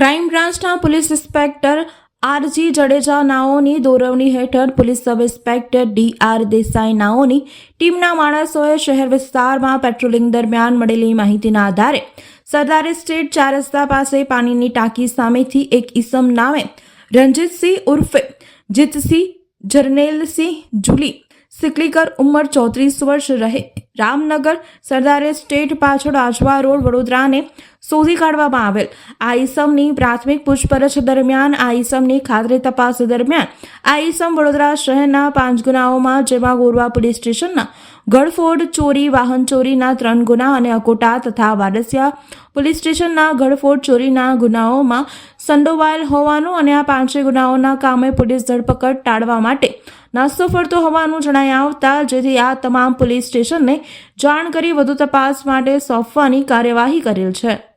Crime બ્રાન્ચના police inspector R G Jadeja નાઓની દોરવણી હેઠળ police sub inspector D R Desai નાઓની ટીમના માણસોએ શહેર વિસ્તારમાં પેટ્રોલિંગ દરમિયાન મળેલી માહિતીના આધારે સરદાર એસ્ટેટ 4 રસ્તા પાસે પાણીની ટાંકી સામેથી એક ઈસમ નામે રણજીતસિંહ ઉર્ફે જીતસિંહ જરનેલસિંહ જુલી સિકલીકર ઉંમર 34 વર્ષ રહે રામનગર સરદાર એસ્ટેટ પાછળ આજવા રોડ વડોદરાને શોધી કાઢવામાં આવેલ આ ઈસમની પ્રાથમિક પૂછપરછ દરમિયાન આ ઈસમની ખાતરી તપાસ દરમિયાન આ ઈસમ વડોદરા શહેરના 5 ગુનાઓમાં જેમાં ગોરવા પોલીસ સ્ટેશનના ગળફોડ ચોરી વાહન ચોરીના 3 ગુના અને અકોટા તથા વાડસિયા પોલીસ સ્ટેશનના ગળફોડ ચોરીના ગુનાઓમાં સંડોવાયેલ હોવાનું અને આ 5 ગુનાઓના કામે પોલીસ ધરપકડ ટાળવા માટે નાસ્તો ફરતો હોવાનું જણાઈ આવતા જેથી આ તમામ પોલીસ સ્ટેશનને જાણ કરી વધુ તપાસ માટે સોંપવાની કાર્યવાહી કરેલ છે।